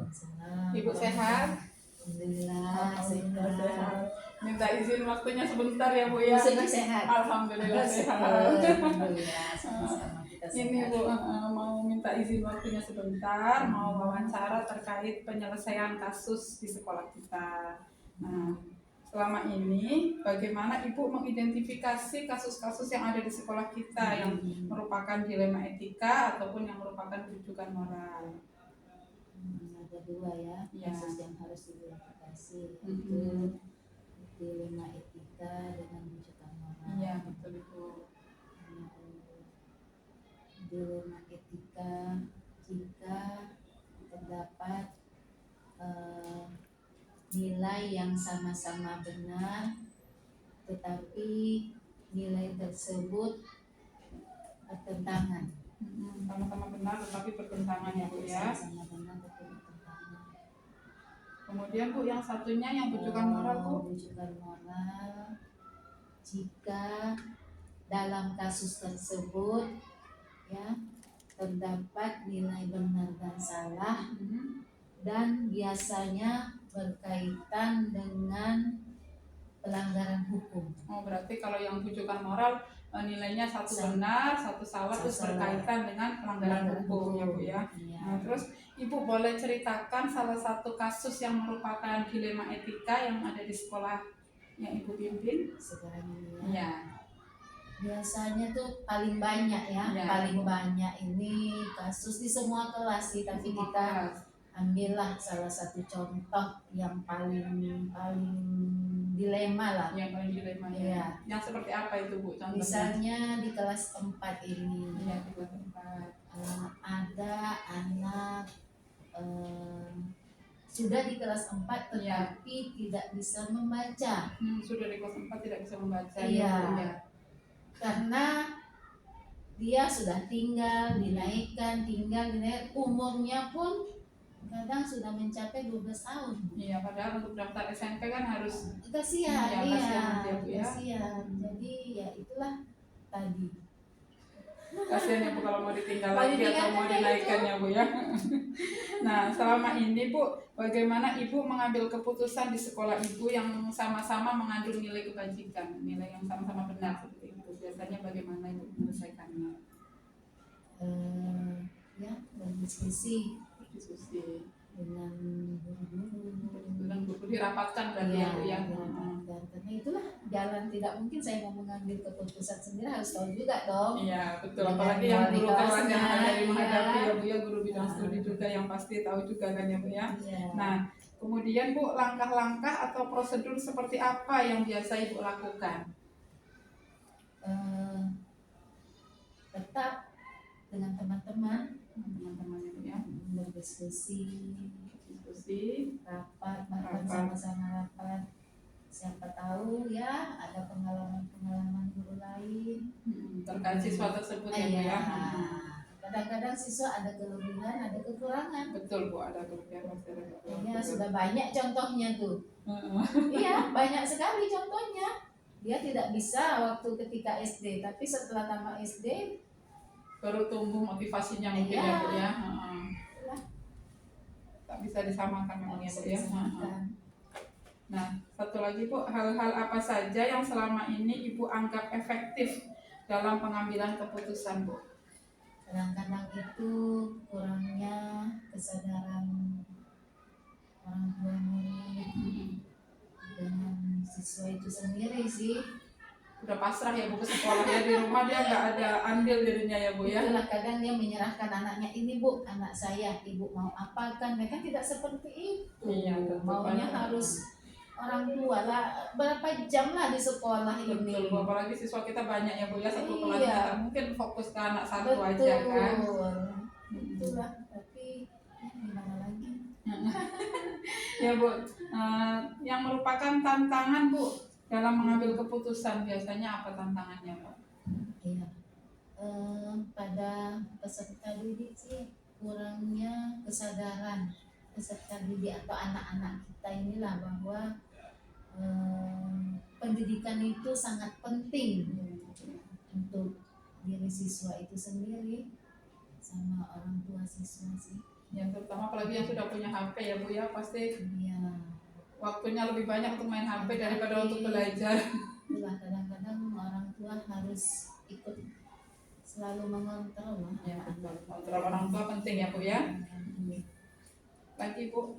Waalaikumsalam. Ibu sehat? Alhamdulillah Alhamdulillah sehat. sehat. Minta izin waktunya sebentar ya Bu ya. Sudah sehat. Alhamdulillah sehat. Alhamdulillah sama-sama kita Ini sehat. Bu, mau minta izin waktunya sebentar, mau wawancara terkait penyelesaian kasus di sekolah kita. Nah, selama ini bagaimana Ibu mengidentifikasi kasus-kasus yang ada di sekolah kita yang merupakan dilema etika ataupun yang merupakan rujukan moral? Ada dua ya, Ya. kasus yang harus diidentifikasi, itu dilema etika dengan rujukan moral. Iya, betul Ibu. Dilema etika jika terdapat nilai yang sama-sama benar, tetapi nilai tersebut bertentangan. Sama-sama benar tetapi bertentangan ya Bu ya. Sama-sama benar tetapi bertentangan. Kemudian Bu, yang satunya yang rujukan moral Bu. Rujukan moral jika dalam kasus tersebut ya terdapat nilai benar dan salah dan biasanya berkaitan dengan pelanggaran hukum. Oh, berarti kalau yang rujukan moral nilainya satu benar, satu salah, terus berkaitan dengan pelanggaran hukum ya Bu ya. Nah, terus Ibu boleh ceritakan salah satu kasus yang merupakan dilema etika yang ada di sekolah yang Ibu pimpin? Sekarang ini ya. Ya. Biasanya tuh paling banyak ya, paling banyak ini kasus di semua kelas sih, tapi kita ambillah salah satu contoh yang paling dilema lah. Yang paling dilema ya. Yang seperti apa itu Bu contohnya? Misalnya di kelas 4 ini. Iya, di kelas 4. Ada anak sudah di kelas 4 tetapi tidak bisa membaca. Sudah di kelas 4 tidak bisa membaca. Iya. Karena dia sudah dinaikkan, umurnya pun kadang sudah mencapai 12 tahun. Iya, padahal untuk daftar SMP kan harus kasihan. Ya. Kasihan. Jadi ya itulah tadi. Kasihan ya Bu kalau mau ditinggal lagi atau mau dinaikkan ya Bu ya. Nah, selama ini Bu, bagaimana Ibu mengambil keputusan di sekolah Ibu yang sama-sama mengandung nilai kebajikan, nilai yang sama-sama benar seperti itu? Biasanya bagaimana Ibu menyelesaikannya? Ya, berdiskusi dengan guru dirapatkan berarti ya Bu ya. Karena itulah jalan, tidak mungkin saya mau mengambil keputusan sendiri, harus tahu juga dong. Iya betul, apalagi yang guru kelas yang dari menghadapi ya Bu ya, guru bidang studi juga yang pasti tahu juga kan ya Bu ya. Nah, kemudian Bu, langkah-langkah atau prosedur seperti apa yang biasa Ibu lakukan? Tetap dengan teman-teman Ibu ya, berdiskusi, rapat, sama-sama rapat. Siapa tahu ya ada pengalaman guru lain terkait siswa tersebut ya Bu ya. Kadang-kadang siswa ada kelebihan, ada kekurangan. Betul Bu, ada kelebihan pasti ada kekurangan. Ya sudah banyak contohnya tuh. Iya, banyak sekali contohnya. Dia tidak bisa waktu ketika SD, tapi setelah tamat SD baru tumbuh motivasinya mungkin ya Bu ya. Tak bisa disamakan memang ya Bu ya. Nah, satu lagi Bu, hal-hal apa saja yang selama ini Ibu anggap efektif dalam pengambilan keputusan Bu? Kadang-kadang itu kurangnya kesadaran orang tua murid dengan siswa itu sendiri sih. Udah pasrah ya Bu ke sekolah ya, di rumah dia nggak ada andil jadinya ya Bu ya. Itulah kadang dia menyerahkan anaknya, ini Bu, anak saya, Ibu mau apakan? Mereka tidak seperti itu. Iya, maunya harus orang tua lah, berapa jam lah di sekolah ini. Betul, apalagi siswa kita banyak ya Bu ya, satu kelas kita mungkin fokus ke anak satu aja kan. Itulah, tapi gimana lagi. Ya Bu, yang merupakan tantangan Bu dalam mengambil keputusan biasanya apa tantangannya Pak? Iya, pada peserta didik sih kurangnya kesadaran peserta didik atau anak-anak kita inilah bahwa pendidikan itu sangat penting untuk diri siswa itu sendiri sama orang tua siswa sih. Yang terutama apalagi yang sudah punya HP ya Bu ya, pasti Iya. waktunya lebih banyak untuk main HP daripada untuk belajar. Itulah kadang-kadang orang tua harus ikut selalu mengontrol lah. Ya, betul. Kontrol orang tua penting ya Bu ya. Lagi Bu,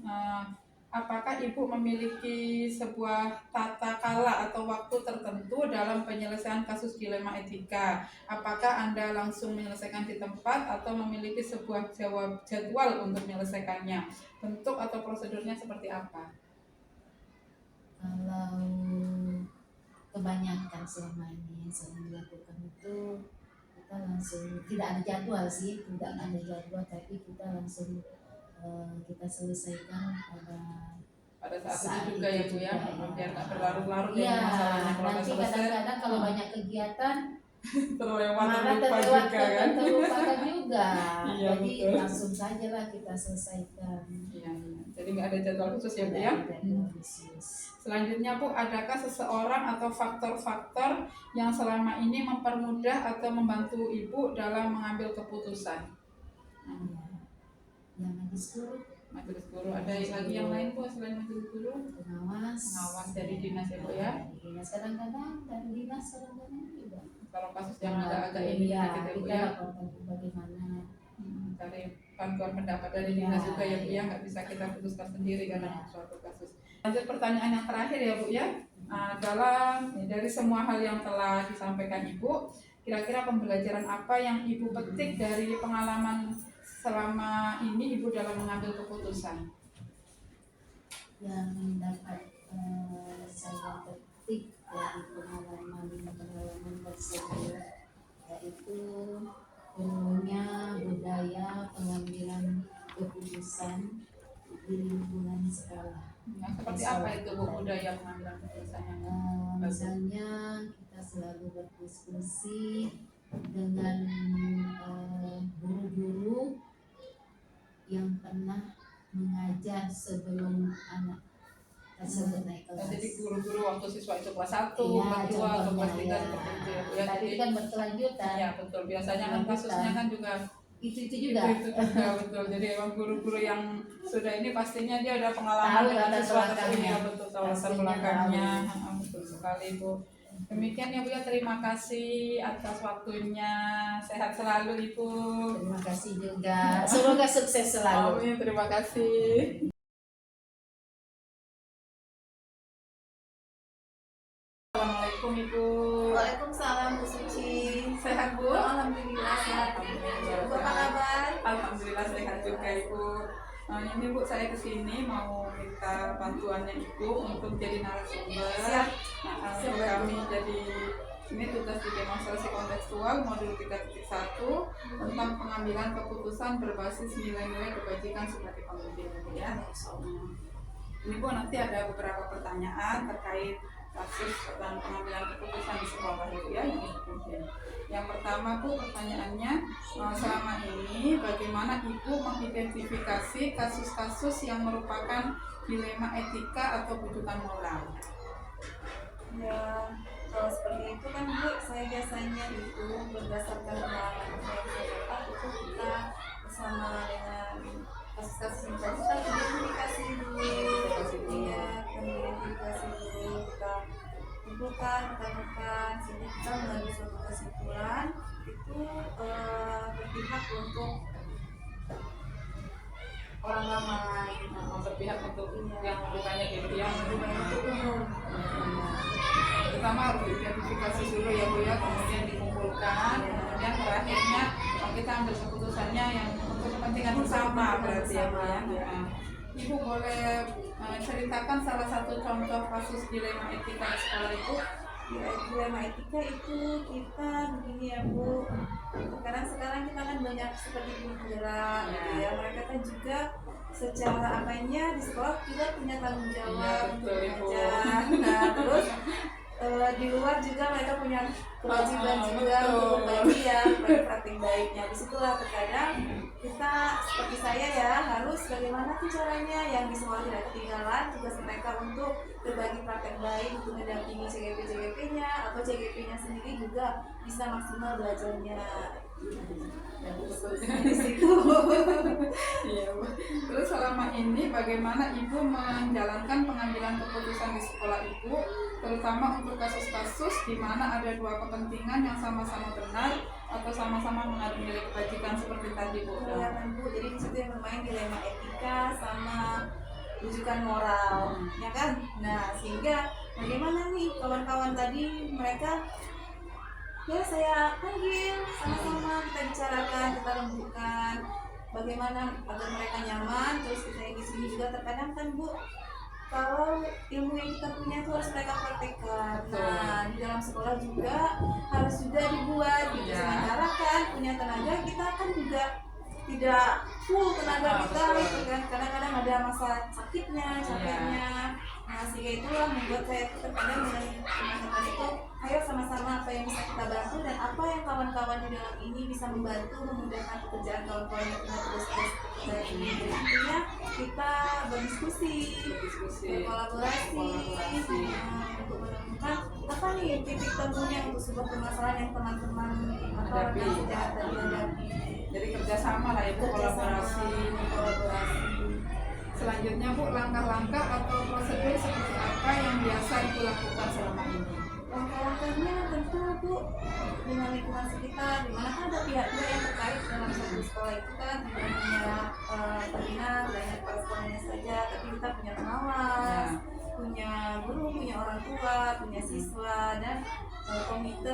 apakah Ibu memiliki sebuah tata kala atau waktu tertentu dalam penyelesaian kasus dilema etika? Apakah Anda langsung menyelesaikan di tempat atau memiliki sebuah jadwal untuk menyelesaikannya? Bentuk atau prosedurnya seperti apa? Kalau kebanyakan selama ini yang sering dilakukan itu kita langsung tidak ada jadwal sih, tidak ada jadwal, tapi kita langsung kita selesaikan Pada saat saat itu juga ya Bu ya, biar nggak berlarut-larut ya Iya, masalahnya. Kalau nggak nanti selesai kadang-kadang kalau banyak kegiatan terlewat, malah terlupa juga kan. terlupakan juga. Iya, Jadi betul. langsung saja lah kita selesaikan. Iya, iya. Jadi nggak ada jadwal khusus ya Bu Tidak ya. ada jadwal khusus. Selanjutnya Bu, adakah seseorang atau faktor-faktor yang selama ini mempermudah atau membantu Ibu dalam mengambil keputusan? Iya. Yang majelis guru, Majelis guru, ada lagi yang lain Bu selain majelis guru? Pengawas dari dinas ya Bu ya. Dari dinas kadang-kadang, dari dinas kadang-kadang juga. Kalau kasus yang agak ini ya, gitu ya Bu kita ya. laporkan bagaimana. Cari bantuan pendapat dari dinas juga ya Bu ya, nggak bisa kita putuskan sendiri karena suatu kasus. Lanjut pertanyaan yang terakhir ya Bu ya. Dari semua hal yang telah disampaikan Ibu, kira-kira pembelajaran apa yang Ibu petik dari pengalaman selama ini Ibu dalam mengambil keputusan? Yang dapat saya petik dari pengalaman tersebut yaitu perlunya budaya pengambilan keputusan di lingkungan sekolah. Nah, seperti apa itu Bu budaya pengambilan keputusannya? Misalnya kita selalu berdiskusi dengan guru-guru yang pernah mengajar sebelum anak tersebut naik kelas. Jadi guru-guru waktu siswa itu kelas 1, Iya, kelas 2, atau kelas 3 contohnya, seperti itu ya Bu ya. Tapi Jadi kan berkelanjutan. ya betul, biasanya kan kasusnya kan juga Itu juga. itu juga betul. Jadi emang guru-guru yang sudah ini pastinya dia ada pengalaman Tahu dengan latar siswa belakangnya. tersebut ya, betul tahu latar Pastinya belakangnya. tahu. Betul sekali Bu. Demikian ya Bu ya, terima kasih atas waktunya. Sehat selalu Ibu. Terima kasih juga. Semoga sukses selalu. Amin, terima kasih. Assalamualaikum Ibu. Waalaikumsalam Bu Suci. Sehat Bu? Alhamdulillah sehat. Ibu apa kabar? Alhamdulillah sehat juga Ibu. Ini Bu, saya kesini mau minta bantuannya Ibu untuk jadi narasumber. Siap. Untuk kami jadi ini tugas di demonstrasi kontekstual modul 3.1 tentang pengambilan keputusan berbasis nilai-nilai kebajikan sebagai pemimpin ya. Ini Bu, nanti ada beberapa pertanyaan terkait kasus tentang pengambilan keputusan di sekolah itu ya yang penting. Yang pertama Bu, pertanyaannya selama ini bagaimana Ibu mengidentifikasi kasus-kasus yang merupakan dilema etika atau bujukan moral? Ya, kalau seperti itu kan Bu, saya biasanya itu berdasarkan pengalaman saya yang saya dapat itu kita bersama dengan kasus-kasus yang kita identifikasi dulu, iya, identifikasi dulu, kita kumpulkan, kita tekan, sehingga kita mengambil suatu kesimpulan itu berpihak untuk orang ramai, Berpihak untuk yang bukannya gitu yang untuk umum. pertama harus diidentifikasi dulu ya Bu ya, kemudian dikumpulkan, kemudian terakhirnya kita ambil keputusannya yang untuk kepentingan bersama berarti ya Bu ya. Nah, Ibu boleh ceritakan salah satu contoh kasus dilema etika di sekolah itu? Ya, dilema etika itu kita begini ya Bu, karena sekarang kita kan banyak seperti guru penggerak gitu ya, mereka kan juga secara apanya di sekolah juga punya tanggung jawab Iya, betul, untuk Ibu. mengajar. Nah terus di luar juga mereka punya kewajiban juga betul. untuk berbagi ya, berbagi praktik baiknya. Disitulah terkadang kita seperti saya ya harus bagaimana tuh caranya yang di sekolah tidak ketinggalan tugas mereka untuk berbagi praktek baik, untuk mendampingi CGP-nya atau CGP-nya sendiri juga bisa maksimal belajarnya. Dan di situ. Iya, Bu. Terus selama ini bagaimana Ibu menjalankan pengambilan keputusan di sekolah Ibu, terutama untuk kasus-kasus di mana ada dua kepentingan yang sama-sama benar atau sama-sama mengadu nilai kebajikan seperti tadi, Bu? Ya kan Bu, jadi di situ yang bermain dilema etika sama rujukan moral, ya kan? Nah, sehingga bagaimana nih kawan-kawan tadi mereka ya saya panggil sama-sama kita bicarakan, kita lembutkan bagaimana agar mereka nyaman. Terus kita di sini juga terkadang kan Bu, kalau ilmu yang kita punya itu harus mereka praktekkan. Nah, di dalam sekolah juga harus juga dibuat gitu. Sementara kan punya tenaga kita kan juga tidak full tenaga kita gitu kan. Kadang-kadang ada masa sakitnya, capeknya. Nah, sehingga itulah membuat saya terkadang dengan teman-teman itu, ayo sama-sama apa yang bisa kita bantu dan apa yang kawan-kawan di dalam ini bisa membantu memudahkan pekerjaan kawan-kawan yang punya tugas-tugas kita ini. Jadi intinya kita berdiskusi, berkolaborasi, untuk menemukan apa nih titik temunya untuk sebuah permasalahan yang teman-teman atau rekan sejawat tadi hadapi. Jadi kerjasama lah itu, kolaborasi. Selanjutnya Bu, langkah-langkah atau prosedur seperti apa yang biasa Ibu lakukan selama ini? Langkah-langkahnya tentu Bu dengan lingkungan sekitar, di mana kan ada pihak-pihak yang terkait dalam satu sekolah itu kan tidak hanya pembina, tidak hanya para sekolahnya saja, tapi kita punya pengawas, punya guru, punya orang tua, punya siswa dan komite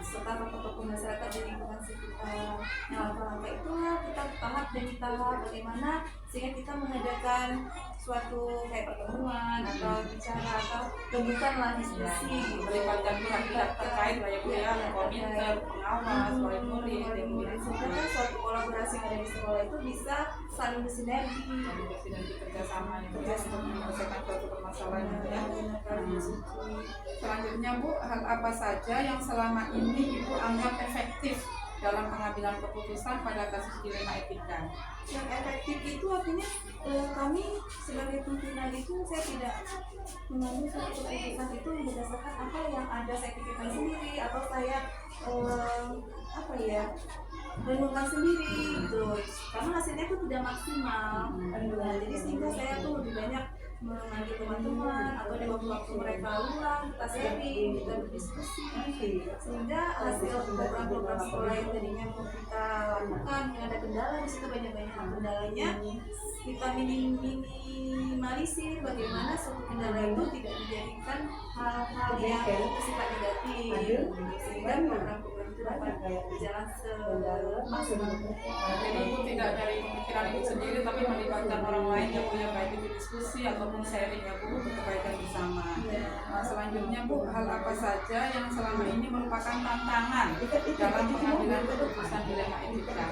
serta tokoh-tokoh masyarakat di lingkungan sekitar. Nah, langkah-langkah itulah kita tahap demi tahap bagaimana sehingga kita mengadakan suatu kayak pertemuan atau bicara atau rembukanlah diskusi, melibatkan pihak-pihak terkait lah ya Bu ya, komite, pengawas, wali murid, sehingga kan suatu kolaborasi yang ada di sekolah itu bisa saling bersinergi, bersinergi kerjasama yang untuk menyelesaikan suatu permasalahan ya. Selanjutnya Bu, hal apa saja yang selama ini Ibu anggap efektif dalam pengambilan keputusan pada kasus dilema etika? Yang efektif itu artinya kami sebagai pimpinan itu saya tidak mengambil suatu keputusan itu berdasarkan apa yang ada saya pikirkan sendiri atau saya renungkan sendiri gitu, karena hasilnya itu tidak maksimal. Nah, jadi sehingga saya tuh lebih banyak memanggil teman-teman atau di waktu-waktu mereka ulang kita sharing, kita berdiskusi, sehingga hasil program-program sekolah yang tadinya mau kita lakukan yang ada kendala di situ banyak-banyak kendalanya kita minimalisir bagaimana suatu kendala itu tidak dijadikan hal-hal yang bersifat negatif, sehingga program-program itu dapat berjalan semaksimal mungkin. Jadi Ibu tidak dari pemikiran Ibu sendiri tapi melibatkan orang lain yang punya baik itu diskusi ataupun sharing ya Bu untuk kebaikan bersama. Nah, selanjutnya Bu, hal apa saja yang selama ini merupakan tantangan dalam pengambilan keputusan dilema etika?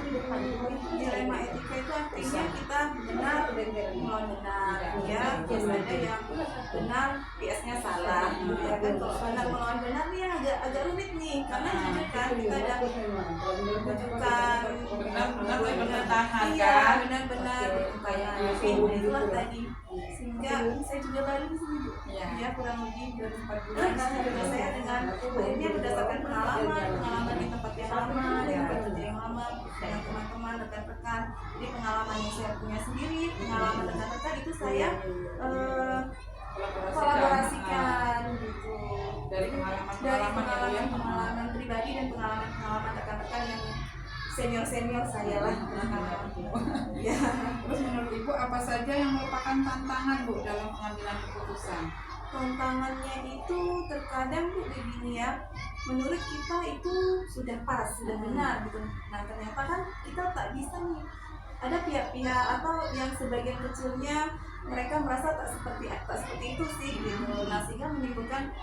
Dilema etika itu artinya kita benar melawan benar, ya biasa ada yang benar biasanya salah, ya kan. Kalau benar melawan benar nih agak rumit nih, karena jujur kan kita ada menunjukkan benar-benar bertentangan iya, kan? benar-benar bertentangan. Itulah tadi, sehingga saya juga baru di sini ya kurang lebih 4 bulan. Juga saya dengan akhirnya berdasarkan pengalaman di tempat yang lama, di tempat kerja yang lama, dengan teman-teman, rekan-rekan. Jadi pengalaman yang saya punya sendiri, pengalaman rekan-rekan itu saya kolaborasikan gitu. Dari pengalaman pribadi dan pengalaman rekan-rekan yang senior saya lah. Ya. Terus menurut Ibu apa saja yang merupakan tantangan Bu dalam pengambilan keputusan? Tantangannya itu terkadang Bu begini ya, menurut kita itu sudah pas, sudah benar gitu. Nah ternyata kan kita tak bisa nih, ada pihak-pihak atau yang sebagian kecilnya mereka merasa tak seperti itu sih gitu. Nah sehingga menimbulkan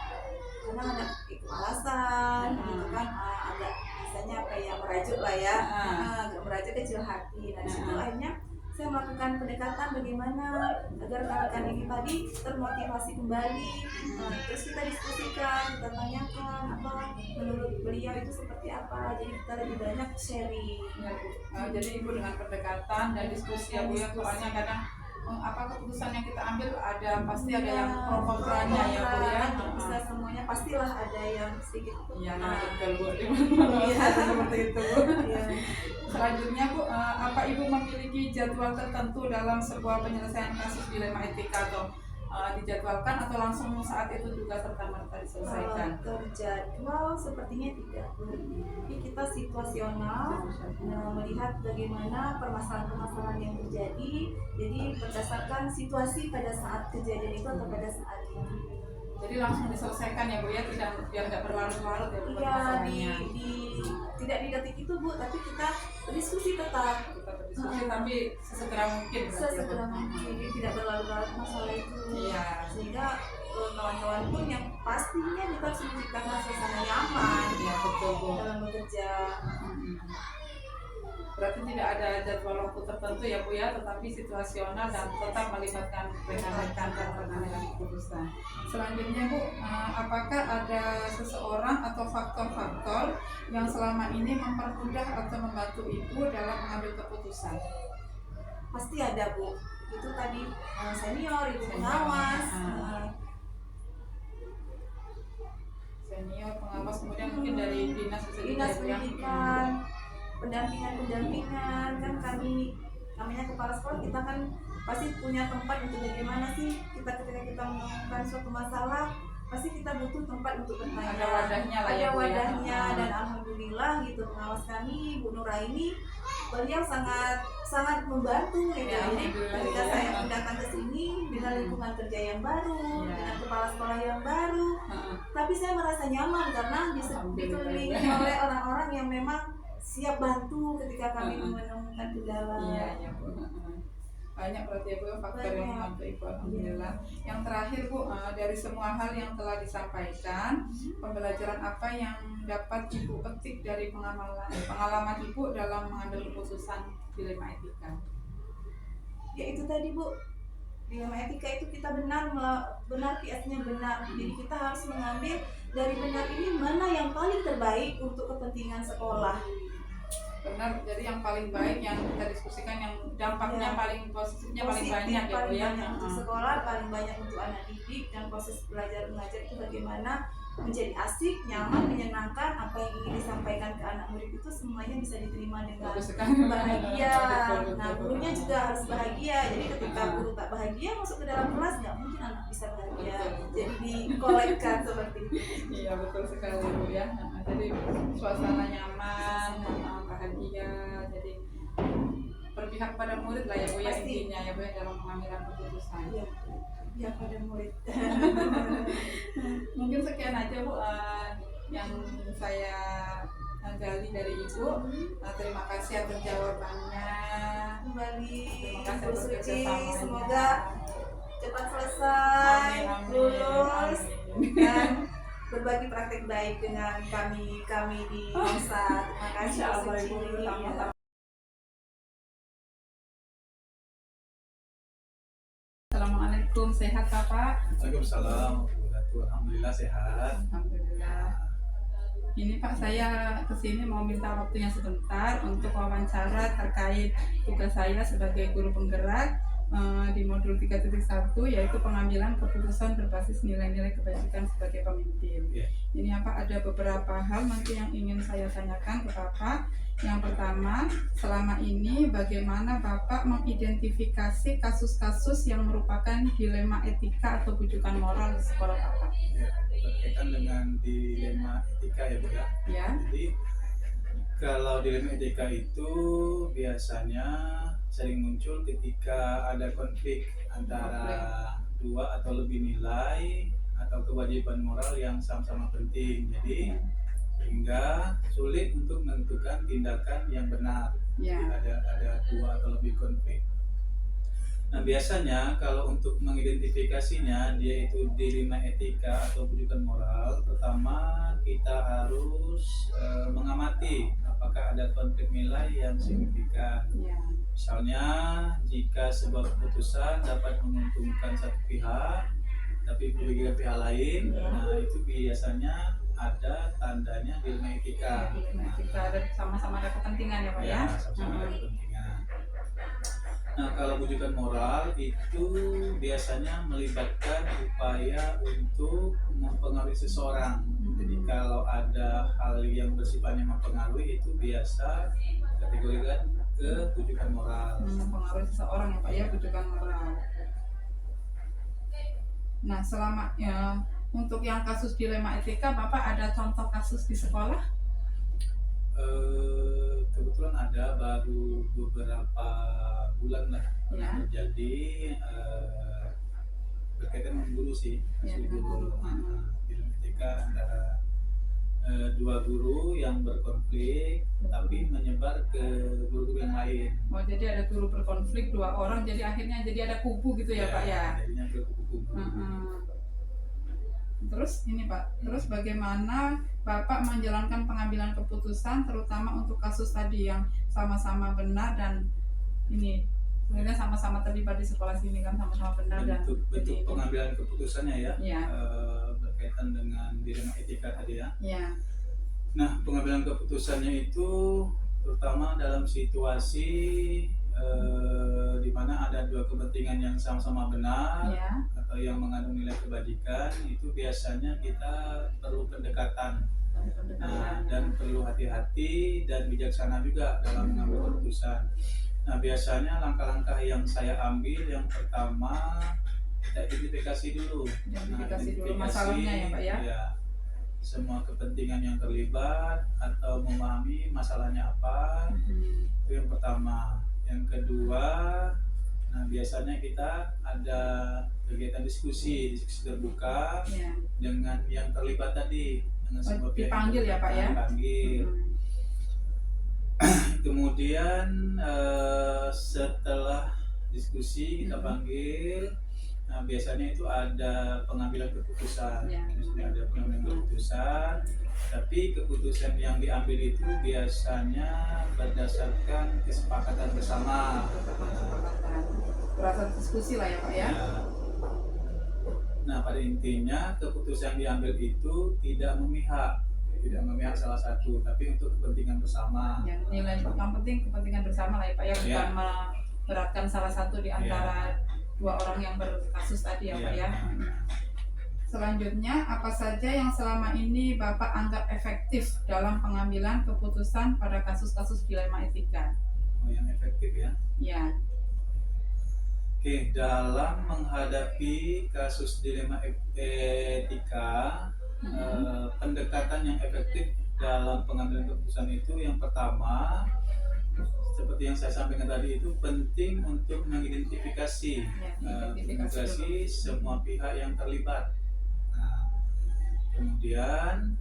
karena ada itu alasan gitu kan, agak misalnya kayak merajuk lah ya, agak merajuk kecil hati. Nah disitu akhirnya saya melakukan pendekatan bagaimana agar rekan-rekan ini tadi termotivasi kembali. Terus kita diskusikan, kita tanyakan apa menurut beliau itu seperti apa. Jadi kita lebih banyak sharing. Ya, Bu. Jadi Ibu dengan pendekatan dan diskusi ya Bu ya, soalnya kadang apa keputusan yang kita ambil pasti ada yang pro kontranya ya Bu ya. Tidak bisa semuanya, pastilah ada yang sedikit. Iya, betul Bu. Iya, seperti itu Bu. Iya. Selanjutnya Bu, apa Ibu memiliki jadwal tertentu dalam sebuah penyelesaian kasus dilema etika atau dijadwalkan atau langsung saat itu juga serta-merta diselesaikan? Terjadwal sepertinya tidak. Jadi kita situasional, melihat bagaimana permasalahan-permasalahan yang terjadi. Jadi berdasarkan situasi pada saat kejadian itu atau pada saat ini. Jadi langsung diselesaikan ya Bu ya, biar nggak berlarut-larut ya Bu. Iya, tidak di detik itu Bu, tapi kita berdiskusi tetap. Kita berdiskusi tapi sesegera mungkin. Sesegera mungkin, jadi tidak berlarut-larut masalah itu. Iya. Sehingga kawan-kawan pun yang pastinya kita harus menciptakan suasana nyaman. Iya betul Bu. Dalam bekerja. Berarti tidak ada jadwal waktu tertentu ya Bu ya, tetapi situasional dan tetap melibatkan rekan-rekan dalam pengambilan keputusan. Selanjutnya Bu, apakah ada seseorang atau faktor-faktor yang selama ini mempermudah atau membantu Ibu dalam mengambil keputusan? Pasti ada Bu. Itu tadi senior, ibu pengawas. Senior, pengawas, kemudian mungkin dari dinas Dinas pendidikan, pendampingan kan kami namanya kepala sekolah, kita kan pasti punya tempat untuk bagaimana sih ketika kita menemukan suatu masalah, pasti kita butuh tempat untuk bertanya. Ada wadahnya lah ya, ada Bu, ya. wadahnya. Dan alhamdulillah gitu pengawas kami Bu Nuraini, beliau sangat membantu gitu. Ya, Jadi ketika ya. saya datang ke sini dengan lingkungan kerja yang baru, Ya. dengan kepala sekolah yang baru, tapi saya merasa nyaman karena dikelilingi oleh orang-orang yang memang siap bantu ketika kami menemukan kendala. Iya Bu. Banyak berarti ya Bu faktor yang membantu Ibu, alhamdulillah. Yang terakhir Bu, dari semua hal yang telah disampaikan, pembelajaran apa yang dapat Ibu petik dari pengalaman Ibu dalam mengambil keputusan dilema etika? Ya itu tadi Bu, dilema etika itu kita benar kiasnya benar. Jadi kita harus mengambil dari benar ini mana yang paling terbaik untuk kepentingan sekolah. Benar, jadi yang paling baik yang kita diskusikan yang dampaknya paling positifnya paling banyak ya Bu paling ya. banyak untuk sekolah, paling banyak untuk anak didik, dan proses belajar mengajar itu bagaimana menjadi asik, nyaman, menyenangkan. Apa yang ingin disampaikan ke anak murid itu semuanya bisa diterima dengan bahagia. Nah, gurunya juga harus bahagia. Jadi ketika guru tak bahagia masuk ke dalam kelas, nggak mungkin anak bisa bahagia. Jadi dikolekkan seperti itu. Iya betul sekali Bu ya. Jadi suasana nyaman, bahagia. Jadi berpihak pada murid lah ya Bu ya, intinya ya Bu ya dalam pengambilan keputusan. Iya. Ya pada murid. Mungkin sekian aja Bu yang saya gali dari Ibu. Terima kasih atas jawabannya. Kembali Terima kasih Bu atas Suci, kerjasamanya. semoga cepat selesai, Amin, lulus, amin. dan berbagi praktek baik dengan kami di Nusa. Terima kasih Insya Bu Allah, Suci. Ibu, sama-sama. Assalamualaikum, sehat Pak? Waalaikumsalam. Alhamdulillah sehat. Alhamdulillah. Ini Pak, saya kesini mau minta waktunya sebentar untuk wawancara terkait tugas saya sebagai guru penggerak di modul 3.1, yaitu pengambilan keputusan berbasis nilai-nilai kebajikan sebagai pemimpin. Yeah. Ini apa, ada beberapa hal nanti yang ingin saya tanyakan ke Bapak. Yang pertama, selama ini bagaimana Bapak mengidentifikasi kasus-kasus yang merupakan dilema etika atau bujukan moral di sekolah Bapak? Ya, berkaitan dengan dilema etika ya Bu ya. Ya. Jadi kalau dilema etika itu biasanya sering muncul ketika ada konflik antara dua atau lebih nilai atau kewajiban moral yang sama-sama penting. Jadi sehingga sulit untuk menentukan tindakan yang benar. Ya. Jadi ada dua atau lebih konflik. Nah, biasanya kalau untuk mengidentifikasinya dia itu dilema etika atau bujukan moral, pertama kita harus mengamati apakah ada konflik nilai yang signifikan. Ya. Misalnya, jika sebuah keputusan dapat menguntungkan satu pihak, tapi merugikan pihak lain, nah itu biasanya ada tandanya dilema etika. Kita ada sama-sama ada kepentingan ya Pak ya. Sama-sama ada kepentingan. Nah, kalau bujukan moral itu biasanya melibatkan upaya untuk mempengaruhi seseorang. Jadi kalau ada hal yang bersifatnya mempengaruhi itu biasa dikategorikan ke bujukan moral. Mempengaruhi seseorang ya Pak ya, bujukan moral. Nah, selama ya, untuk yang kasus dilema etika, Bapak ada contoh kasus di sekolah? Kebetulan ada baru beberapa bulan lah Ya. terjadi berkaitan dengan guru sih, Ya, dengan guru. dilema etika antara dua guru yang berkonflik tapi menyebar ke guru-guru yang lain. Oh, jadi ada guru berkonflik dua orang, jadi akhirnya jadi ada kubu gitu ya Pak ya. Jadinya ke kubu-kubu. Terus ini Pak, terus bagaimana Bapak menjalankan pengambilan keputusan terutama untuk kasus tadi yang sama-sama benar dan ini sebenarnya sama-sama terlibat di sekolah sini kan, sama-sama benar dan bentuk pengambilan keputusannya ya, ya. Berkaitan dengan dilema etika tadi ya. Ya. Nah, pengambilan keputusannya itu terutama dalam situasi di mana ada dua kepentingan yang sama-sama benar Ya. atau yang mengandung nilai kebajikan, itu biasanya kita perlu pendekatan. Nah, dan perlu hati-hati dan bijaksana juga dalam mengambil keputusan. Nah, biasanya langkah-langkah yang saya ambil yang pertama kita identifikasi dulu. Identifikasi dulu masalahnya ya Pak ya. Semua kepentingan yang terlibat atau memahami masalahnya apa, itu yang pertama. Yang kedua, nah biasanya kita ada kegiatan diskusi terbuka dengan yang terlibat tadi, dengan semua pihak. Dipanggil ya Pak ya. Dipanggil. Kemudian setelah diskusi kita panggil. Nah, biasanya itu ada pengambilan keputusan. Ada pengambilan keputusan, tapi keputusan yang diambil itu biasanya berdasarkan kesepakatan bersama. Berasal diskusi lah ya Pak ya. Nah, pada intinya keputusan yang diambil itu tidak memihak salah satu, tapi untuk kepentingan bersama. Yang penting kepentingan bersama lah ya Pak ya, bukan memberatkan salah satu di antara dua orang yang berkasus tadi ya Pak ya. Selanjutnya, apa saja yang selama ini Bapak anggap efektif dalam pengambilan keputusan pada kasus-kasus dilema etika? Oh, yang efektif ya? Ya. Oke, dalam menghadapi kasus dilema etika, pendekatan yang efektif dalam pengambilan keputusan itu yang pertama, seperti yang saya sampaikan tadi, itu penting untuk mengidentifikasi semua pihak yang terlibat. Nah, kemudian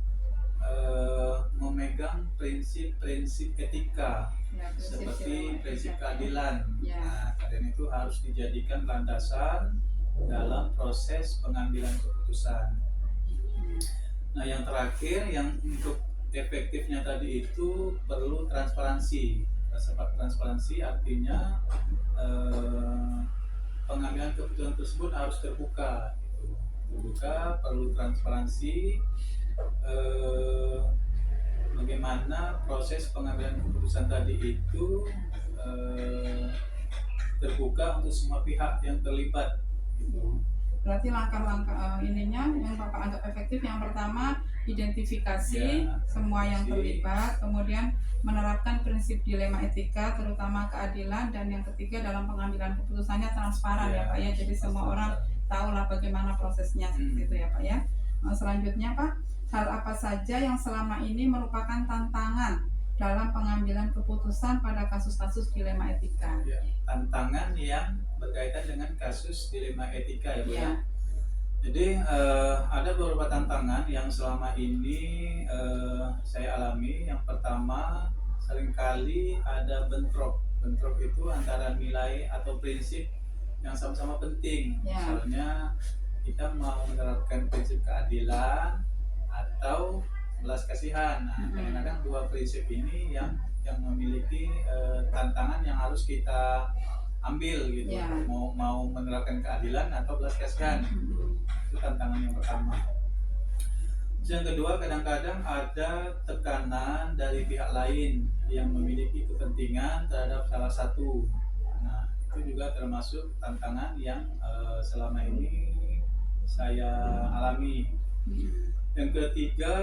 memegang prinsip-prinsip etika seperti prinsip keadilan. Nah, keadilan itu harus dijadikan landasan dalam proses pengambilan keputusan. Nah, yang terakhir yang untuk efektifnya tadi itu perlu transparansi. Transparansi artinya pengambilan keputusan tersebut harus terbuka, perlu transparansi. Bagaimana proses pengambilan keputusan tadi itu terbuka untuk semua pihak yang terlibat. Berarti langkah-langkah ininya yang Bapak anggap efektif, yang pertama identifikasi semua yang terlibat, kemudian menerapkan prinsip dilema etika terutama keadilan, dan yang ketiga dalam pengambilan keputusannya transparan ya Pak ya, jadi semua orang tahulah bagaimana prosesnya seperti itu ya Pak ya. Selanjutnya Pak, hal apa saja yang selama ini merupakan tantangan dalam pengambilan keputusan pada kasus-kasus dilema etika? Tantangan yang berkaitan dengan kasus dilema etika ya Bu ya. Jadi ada beberapa tantangan yang selama ini saya alami. Yang pertama, seringkali ada bentrok itu antara nilai atau prinsip yang sama-sama penting. Ya. Misalnya kita mau menerapkan prinsip keadilan atau belas kasihan. Nah, kadang-kadang dua prinsip ini yang memiliki tantangan yang harus kita ambil gitu. Ya. Mau menerapkan keadilan atau belas kasihan. Itu tantangan yang pertama. Yang kedua, kadang-kadang ada tekanan dari pihak lain yang memiliki kepentingan terhadap salah satu. Nah, itu juga termasuk tantangan yang selama ini saya alami. Yang ketiga,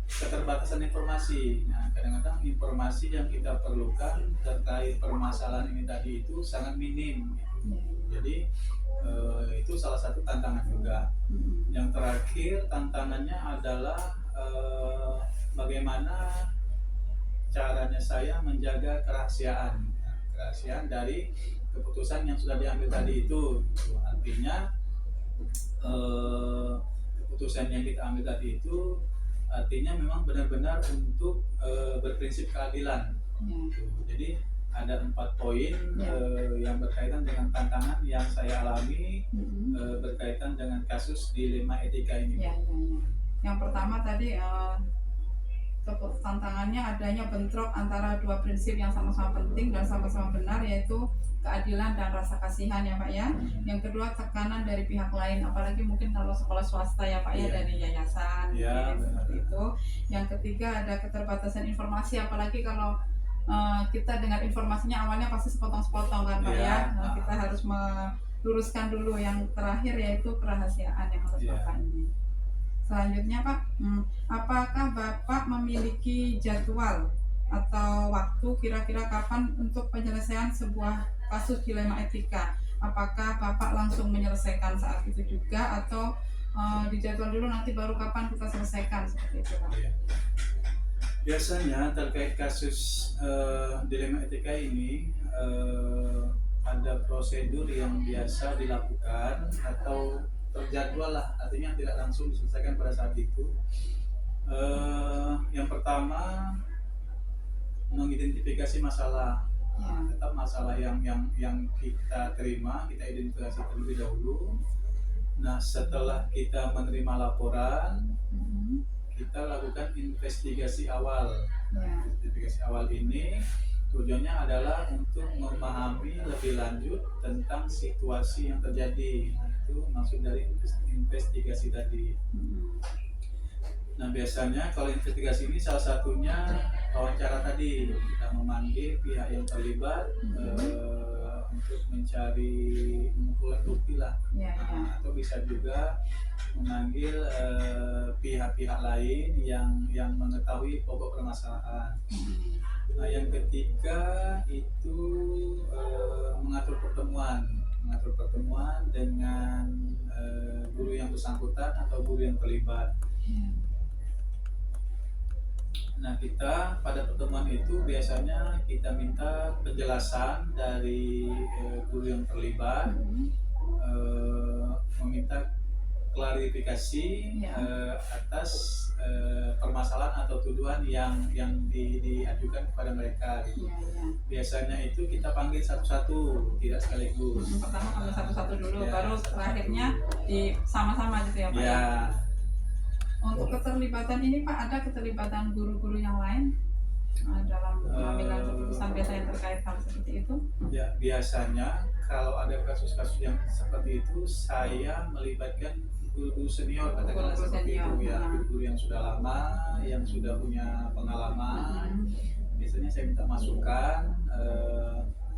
keterbatasan informasi. Nah, kadang-kadang informasi yang kita perlukan terkait permasalahan ini tadi itu sangat minim. Jadi itu salah satu tantangan juga. Yang terakhir, tantangannya adalah bagaimana caranya saya menjaga kerahasiaan. Nah, kerahasiaan dari keputusan yang sudah diambil tadi itu. Artinya keputusan yang kita ambil tadi itu artinya memang benar-benar untuk berprinsip keadilan. Jadi ada 4 poin yang berkaitan dengan tantangan yang saya alami berkaitan dengan kasus dilema etika ini. Yang pertama tadi tantangannya adanya bentrok antara dua prinsip yang sama-sama penting dan sama-sama benar, yaitu keadilan dan rasa kasihan ya Pak ya. Yang kedua, tekanan dari pihak lain, apalagi mungkin kalau sekolah swasta ya Pak ya, dari yayasan seperti itu. Yang ketiga, ada keterbatasan informasi, apalagi kalau kita dengar informasinya awalnya pasti sepotong-sepotong kan Pak ya. Nah, kita harus meluruskan dulu. Yang terakhir yaitu kerahasiaan yang harus Bapak ini. Selanjutnya Pak, apakah Bapak memiliki jadwal atau waktu kira-kira kapan untuk penyelesaian sebuah kasus dilema etika? Apakah Bapak langsung menyelesaikan saat itu juga atau dijadwal dulu nanti baru kapan kita selesaikan, seperti itu Pak? Biasanya terkait kasus dilema etika ini ada prosedur yang biasa dilakukan atau terjadwal lah, artinya tidak langsung diselesaikan pada saat itu. Yang pertama, mengidentifikasi masalah. Tetap masalah yang kita terima, kita identifikasi terlebih dahulu. Nah, setelah kita menerima laporan, kita lakukan investigasi awal. Investigasi awal ini tujuannya adalah untuk memahami lebih lanjut tentang situasi yang terjadi. Itu maksud dari investigasi tadi. Nah, biasanya kalau investigasi ini salah satunya wawancara tadi, kita memanggil pihak yang terlibat untuk mencari mengumpulkan bukti lah. Atau bisa juga memanggil pihak-pihak lain yang mengetahui pokok permasalahan. Nah, yang ketiga itu mengatur pertemuan dengan guru yang bersangkutan atau guru yang terlibat. Nah, kita pada pertemuan itu biasanya kita minta penjelasan dari guru yang terlibat, meminta klarifikasi atas permasalahan atau tuduhan yang diajukan kepada mereka. Gitu. Biasanya itu kita panggil satu-satu, tidak sekaligus. Pertama panggil satu-satu dulu, baru terakhirnya sama-sama gitu ya Pak. Untuk keterlibatan ini Pak, ada keterlibatan guru-guru yang lain dalam pengambilan keputusan biasanya terkait hal seperti itu? Ya, biasanya kalau ada kasus-kasus yang seperti itu, saya melibatkan guru-guru senior, katakanlah seperti itu ya, guru yang sudah lama, yang sudah punya pengalaman. Biasanya saya minta masukan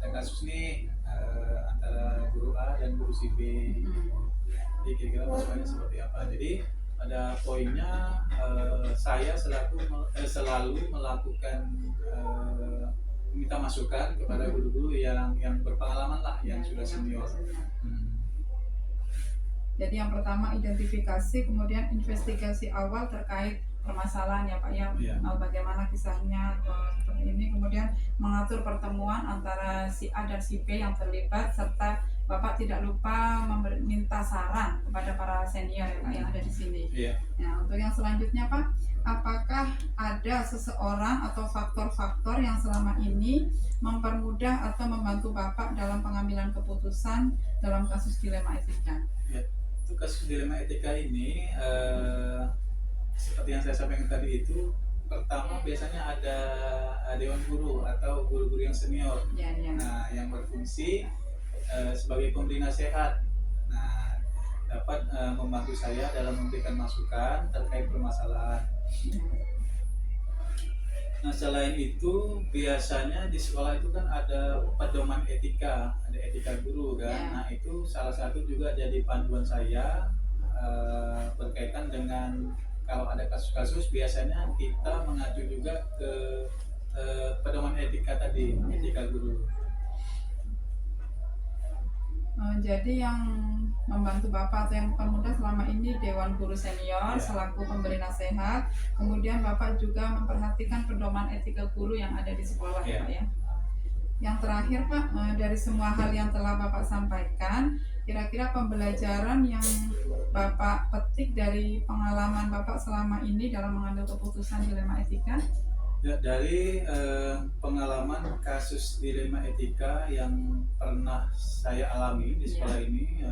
tentang kasus ini antara guru A dan guru si B. Jadi kira-kira masukannya seperti apa. Jadi pada poinnya saya selalu melakukan minta masukan kepada guru-guru yang berpengalaman lah, yang sudah senior. Jadi yang pertama identifikasi, kemudian investigasi awal terkait permasalahan ya Pak ya, bagaimana kisahnya seperti ini, kemudian mengatur pertemuan antara si A dan si B yang terlibat, serta Bapak tidak lupa meminta saran kepada para senior ya Pak yang ada di sini. Ya, untuk yang selanjutnya Pak, apakah ada seseorang atau faktor-faktor yang selama ini mempermudah atau membantu Bapak dalam pengambilan keputusan dalam kasus dilema etika? Ya, itu kasus dilema etika ini seperti yang saya sampaikan tadi itu, pertama biasanya ada dewan guru atau guru-guru yang senior, Ya, ya. nah yang berfungsi sebagai pemberi nasihat, nah dapat membantu saya dalam memberikan masukan terkait permasalahan. Nah selain itu biasanya di sekolah itu kan ada pedoman etika, ada etika guru kan. Ya. Nah itu salah satu juga jadi panduan saya berkaitan dengan kalau ada kasus-kasus biasanya kita mengacu juga ke pedoman etika tadi, etika guru. Jadi yang membantu Bapak atau yang mempermudah selama ini Dewan Guru Senior Ya. selaku pemberi nasihat, kemudian Bapak juga memperhatikan pedoman etika guru yang ada di sekolah Ya. Pak ya. Yang terakhir Pak, dari semua hal yang telah Bapak sampaikan, kira-kira pembelajaran yang Bapak petik dari pengalaman Bapak selama ini dalam mengambil keputusan dilema etika? Ya, dari pengalaman kasus dilema etika yang pernah saya alami di sekolah ini,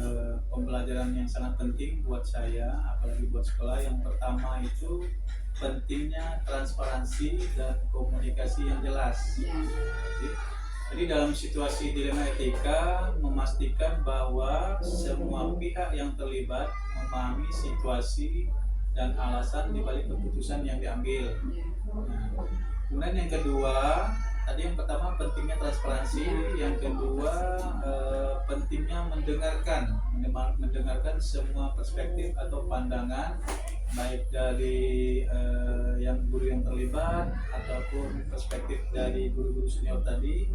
pembelajaran yang sangat penting buat saya, apalagi buat sekolah. Yang pertama itu pentingnya transparansi dan komunikasi yang jelas. Ya. Jadi dalam situasi dilema etika memastikan bahwa semua pihak yang terlibat memahami situasi dan alasan dibalik keputusan yang diambil. Ya. Nah, kemudian yang kedua, tadi yang pertama pentingnya transparansi, yang kedua pentingnya mendengarkan semua perspektif atau pandangan, baik dari yang guru yang terlibat ataupun perspektif dari guru-guru senior tadi.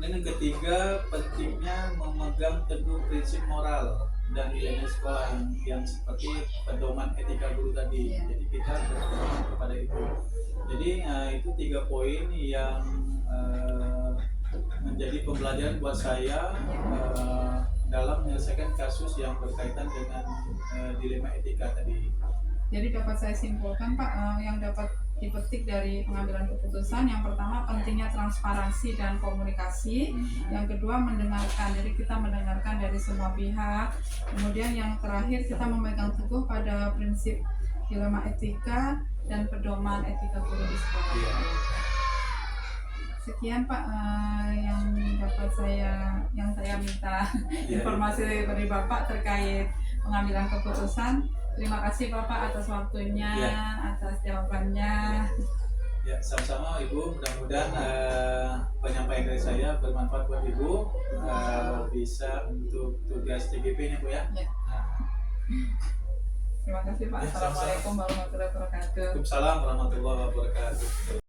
Dan yang ketiga, pentingnya memegang teguh prinsip moral dan nilai sekolah yang seperti pedoman etika guru tadi. Yeah. Jadi kita berpedoman kepada itu. Jadi itu 3 poin yang menjadi pembelajaran buat saya dalam menyelesaikan kasus yang berkaitan dengan dilema etika tadi. Jadi dapat saya simpulkan Pak, yang dapat dipetik dari pengambilan keputusan, yang pertama pentingnya transparansi dan komunikasi, yang kedua mendengarkan, jadi kita mendengarkan dari semua pihak, kemudian yang terakhir kita memegang teguh pada prinsip dilema etika dan pedoman etika guru di sekolah. Iya. Sekian Pak, yang saya minta informasi dari Bapak terkait pengambilan keputusan. Terima kasih Bapak atas waktunya, atas jawabannya. Ya, sama-sama Ibu. Mudah-mudahan penyampaian dari saya bermanfaat buat Ibu, bisa untuk tugas TGP-nya Bu ya. Ya. Terima kasih Pak. Ya, sama-sama. Assalamualaikum warahmatullahi wabarakatuh. Waalaikumsalam warahmatullahi wabarakatuh.